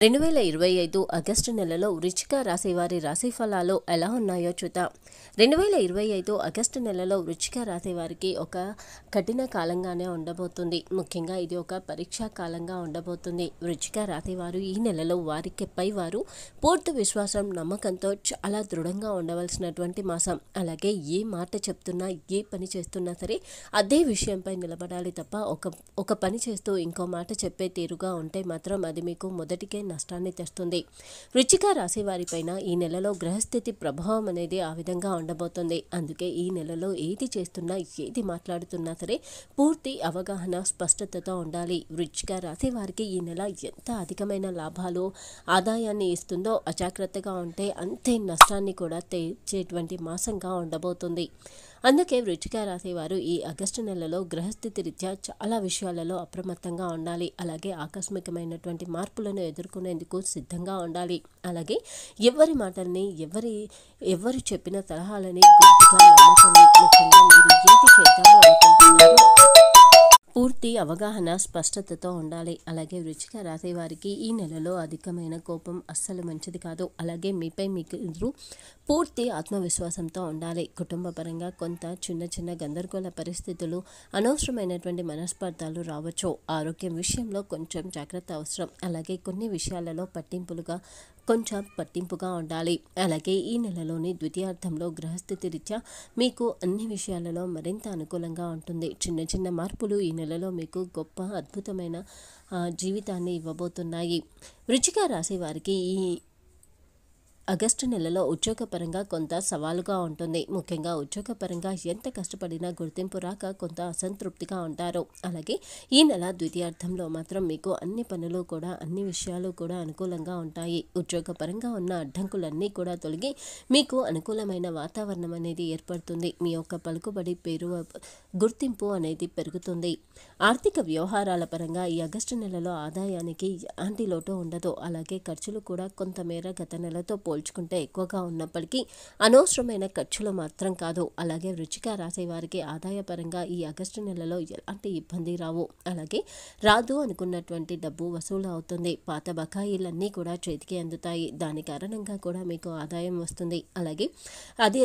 2025 August నెలలో వృశ్చిక రాశి వారి రాశి ఫలాలు ఎలా ఉన్నాయో చూద్దాం. 2025 ఆగస్టు నెలలో వృశ్చిక రాశి వారికి ఒక కఠిన కాలంగానే ఉండబోతుంది. ముఖ్యంగా ఇది ఒక పరీక్షా కాలంగా ఉండబోతుంది. వృశ్చిక రాశి వారు ఈ నెలలో వారిపై వారు పూర్తి విశ్వాసం, నమ్మకంతో చాలా దృఢంగా ఉండవలసినటువంటి మాసం. అలాగే ఏ మాట చెప్తున్నా, ఏ పని చేస్తున్నా సరే అదే విషయంపై నిలబడాలి తప్ప ఒక పని చేస్తూ ఇంకో మాట చెప్పే తీరుగా ఉంటే మాత్రం అది మీకు మొదటికే నష్టాన్ని తెస్తుంది. వృశ్చిక రాశి వారిపైన ఈ నెలలో గ్రహస్థితి ప్రభావం అనేది ఆ విధంగా ఉండబోతుంది. అందుకే ఈ నెలలో ఏది చేస్తున్నా, ఏది మాట్లాడుతున్నా సరే పూర్తి అవగాహన, స్పష్టతతో ఉండాలి. వృశ్చిక రాశి వారికి ఈ నెల ఎంత అధికమైన లాభాలు, ఆదాయాన్ని ఇస్తుందో అజాగ్రత్తగా ఉంటే అంతే నష్టాన్ని కూడా తెచ్చేటువంటి మాసంగా ఉండబోతుంది. అందుకే వృశ్చిక రాశి వారు ఈ ఆగస్టు నెలలో గ్రహస్థితి రీత్యా చాలా విషయాలలో అప్రమత్తంగా ఉండాలి. అలాగే ఆకస్మికమైనటువంటి మార్పులను ఎదుర్కొనేందుకు సిద్ధంగా ఉండాలి. అలాగే ఎవరి మాటల్ని, ఎవరు చెప్పిన సలహాలని గుడ్డిగా నమ్మకండి. ముఖ్యంగా మీరు ఏది చేద్దామో అనుకుంటున్నారో పూర్తి అవగాహన, స్పష్టతతో ఉండాలి. అలాగే వృశ్చిక రాశి వారికి ఈ నెలలో అధికమైన కోపం అస్సలు మంచిది కాదు. అలాగే మీపై మీరు పూర్తి ఆత్మవిశ్వాసంతో ఉండాలి. కుటుంబ పరంగా కొంత చిన్న గందరగోళ పరిస్థితులు, అనవసరమైనటువంటి మనస్పర్ధాలు రావచ్చు. ఆరోగ్యం విషయంలో కొంచెం జాగ్రత్త అవసరం. అలాగే కొన్ని విషయాలలో పట్టింపుగా ఉండాలి. అలాగే ఈ నెలలోని ద్వితీయార్థంలో గ్రహస్థితి రీత్యా మీకు అన్ని విషయాలలో మరింత అనుకూలంగా ఉంటుంది. చిన్న మార్పులు ఈ నెలలో మీకు గొప్ప అద్భుతమైన జీవితాన్ని ఇవ్వబోతున్నాయి. వృశ్చిక రాశి వారికి ఈ ఆగస్టు నెలలో ఉద్యోగపరంగా కొంత సవాలుగా ఉంటుంది. ముఖ్యంగా ఉద్యోగపరంగా ఎంత కష్టపడినా గుర్తింపు రాక కొంత అసంతృప్తిగా ఉంటారు. అలాగే ఈ నెల ద్వితీయార్థంలో మాత్రం మీకు అన్ని పనులు కూడా, అన్ని విషయాలు కూడా అనుకూలంగా ఉంటాయి. ఉద్యోగపరంగా ఉన్న అడ్డంకులన్నీ కూడా తొలగి మీకు అనుకూలమైన వాతావరణం అనేది ఏర్పడుతుంది. మీ యొక్క పలుకుబడి, పేరు, గుర్తింపు అనేది పెరుగుతుంది. ఆర్థిక వ్యవహారాల పరంగా ఈ ఆగస్టు నెలలో ఆదాయానికి ఎలాంటి లోటు ఉండదు. అలాగే ఖర్చులు కూడా కొంతమేర గత నెలతో పోల్చుకుంటే ఎక్కువగా ఉన్నప్పటికీ అనవసరమైన ఖర్చులు మాత్రం కాదు. అలాగే వృశ్చిక రాశి వారికి ఆదాయపరంగా ఈ ఆగస్టు నెలలో ఎలాంటి ఇబ్బంది రావు. అలాగే రాదు అనుకున్నటువంటి డబ్బు వసూలు అవుతుంది. పాత బకాయిలన్నీ కూడా చేతికి అందుతాయి. దాని కారణంగా కూడా మీకు ఆదాయం వస్తుంది. అలాగే అది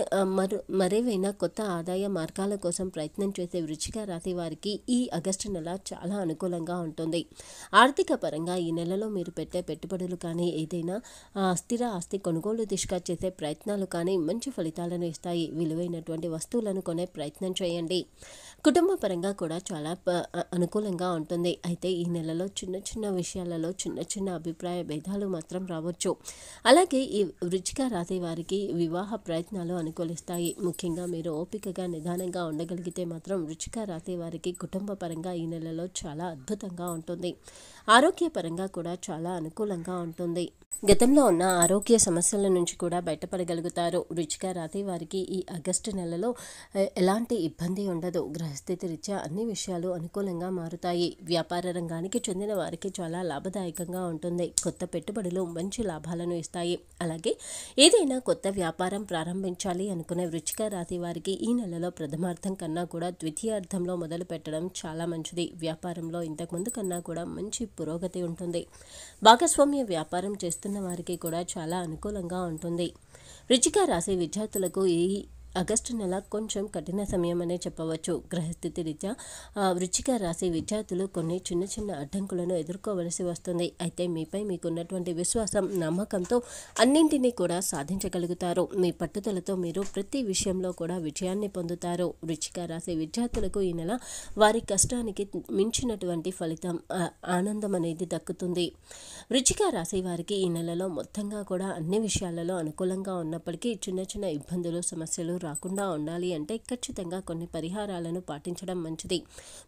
మరేవైనా కొత్త ఆదాయ మార్గాల కోసం ప్రయత్నం చేసే వృశ్చిక రాశి వారికి ఈ ఆగస్టు నెల చాలా అనుకూలంగా ఉంటుంది. ఆర్థిక పరంగా ఈ నెలలో మీరు పెట్టే పెట్టుబడులు కానీ, ఏదైనా స్థిర ఆస్తి కొనుగోలు దిశగా చేసే ప్రయత్నాలు కానీ మంచి ఫలితాలను ఇస్తాయి. విలువైనటువంటి వస్తువులను కొనే ప్రయత్నం చేయండి. కుటుంబ పరంగా కూడా చాలా అనుకూలంగా ఉంటుంది. అయితే ఈ నెలలో చిన్న విషయాలలో చిన్న అభిప్రాయ భేదాలు మాత్రం రావచ్చు. అలాగే ఈ వృశ్చిక రాశి వారికి వివాహ ప్రయత్నాలు అనుకూలిస్తాయి. ముఖ్యంగా మీరు ఓపికగా, నిదానంగా ఉండగలిగితే మాత్రం వృశ్చిక రాశి వారికి కుటుంబ పరంగా ఈ నెలలో చాలా అద్భుతంగా ఉంటుంది. ఆరోగ్యపరంగా కూడా చాలా అనుకూలంగా ఉంటుంది. గతంలో ఉన్న ఆరోగ్య సమస్యల నుంచి కూడా బయటపడగలుగుతారు. వృశ్చిక రాశి వారికి ఈ ఆగస్టు నెలలో ఎలాంటి ఇబ్బంది ఉండదు. గ్రహస్థితి రీత్యా అన్ని విషయాలు అనుకూలంగా మారుతాయి. వ్యాపార రంగానికి చెందిన వారికి చాలా లాభదాయకంగా ఉంటుంది. కొత్త పెట్టుబడులు మంచి లాభాలను ఇస్తాయి. అలాగే ఏదైనా కొత్త వ్యాపారం ప్రారంభించాలి అనుకునే వృశ్చిక రాశి వారికి ఈ నెలలో ప్రథమార్థం కన్నా కూడా ద్వితీయార్థంలో మొదలు పెట్టడం చాలా మంచిది. వ్యాపారంలో ఇంతకుముందు కన్నా కూడా మంచి పురోగతి ఉంటుంది. భాగస్వామ్య వ్యాపారం చేస్తున్న వారికి కూడా చాలా అనుకూలంగా ఉంటుంది. వృశ్చిక రాశి విద్యార్థులకు ఈ ఆగస్టు నెల కొంచెం కఠిన సమయం అనే చెప్పవచ్చు. గ్రహస్థితి రీత్యా వృశ్చిక రాశి విద్యార్థులు కొన్ని చిన్న అడ్డంకులను ఎదుర్కోవలసి వస్తుంది. అయితే మీపై మీకున్నటువంటి విశ్వాసం, నమ్మకంతో అన్నింటినీ కూడా సాధించగలుగుతారు. మీ పట్టుదలతో మీరు ప్రతి విషయంలో కూడా విజయాన్ని పొందుతారు. వృశ్చిక రాశి విద్యార్థులకు ఈ నెల వారి కష్టానికి మించినటువంటి ఫలితం, ఆనందం అనేది దక్కుతుంది. వృశ్చిక రాశి వారికి ఈ నెలలో మొత్తంగా కూడా అన్ని విషయాలలో అనుకూలంగా ఉన్నప్పటికీ చిన్న ఇబ్బందులు, సమస్యలు రాకుండా ఉండాలి అంటే ఖచ్చితంగా కొన్ని పరిహారాలను పాటించడం మంచిది.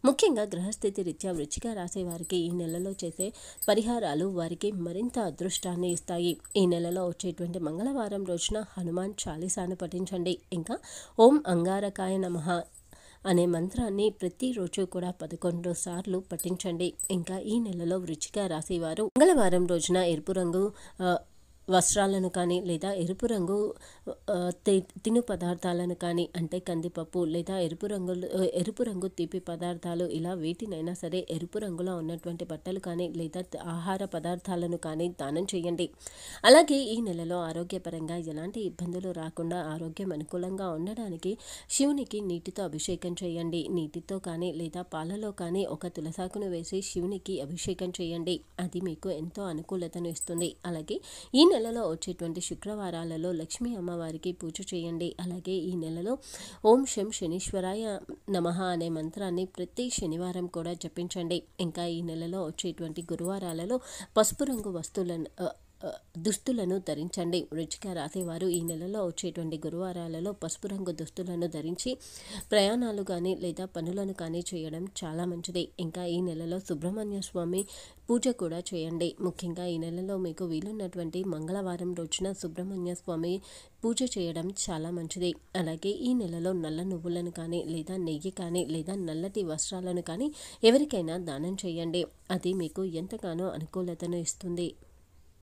ముఖ్యంగా గ్రహస్థితి రీత్యా వృశ్చిక రాశి వారికి ఈ నెలలో చేసే పరిహారాలు వారికి మరింత అదృష్టాన్ని ఇస్తాయి. ఈ నెలలో వచ్చేటువంటి మంగళవారం రోజున హనుమాన్ చాలీసాను పఠించండి. ఇంకా ఓం అంగారకాయ నమః అనే మంత్రాన్ని ప్రతిరోజు కూడా 11 సార్లు పఠించండి. ఇంకా ఈ నెలలో వృశ్చిక రాశి వారు మంగళవారం రోజున ఎరుపు రంగు వస్త్రాలను కానీ లేదా ఎరుపు రంగు తిను పదార్థాలను కానీ అంటే కందిపప్పు లేదా ఎరుపు రంగు తీపి పదార్థాలు ఇలా వేటినైనా సరే ఎరుపు రంగులో ఉన్నటువంటి బట్టలు కానీ లేదా ఆహార పదార్థాలను కానీ దానం చేయండి. అలాగే ఈ నెలలో ఆరోగ్యపరంగా ఎలాంటి ఇబ్బందులు రాకుండా ఆరోగ్యం అనుకూలంగా ఉండడానికి శివునికి నీటితో అభిషేకం చేయండి. నీటితో కానీ లేదా పాలలో కానీ ఒక తులసాకును వేసి శివునికి అభిషేకం చేయండి. అది మీకు ఎంతో అనుకూలతను ఇస్తుంది. అలాగే ఈ నెలలో వచ్చేటువంటి శుక్రవారాలలో లక్ష్మీ అమ్మవారికి పూజ చేయండి. అలాగే ఈ నెలలో ఓం శం శనీశ్వరాయ నమః అనే మంత్రాన్ని ప్రతి శనివారం కూడా జపించండి. ఇంకా ఈ నెలలో వచ్చేటువంటి గురువారాలలో పసుపు రంగు దుస్తులను ధరించండి. వృశ్చిక రాశి వారు ఈ నెలలో వచ్చేటువంటి గురువారాలలో పసుపు రంగు దుస్తులను ధరించి ప్రయాణాలు కానీ లేదా పనులను కానీ చేయడం చాలా మంచిది. ఇంకా ఈ నెలలో సుబ్రహ్మణ్య స్వామి పూజ కూడా చేయండి. ముఖ్యంగా ఈ నెలలో మీకు వీలున్నటువంటి మంగళవారం రోజున సుబ్రహ్మణ్య స్వామి పూజ చేయడం చాలా మంచిది. అలాగే ఈ నెలలో నల్ల నువ్వులను కానీ లేదా నెయ్యి కానీ లేదా నల్లటి వస్త్రాలను కానీ ఎవరికైనా దానం చేయండి. అది మీకు ఎంతగానో అనుకూలతను ఇస్తుంది.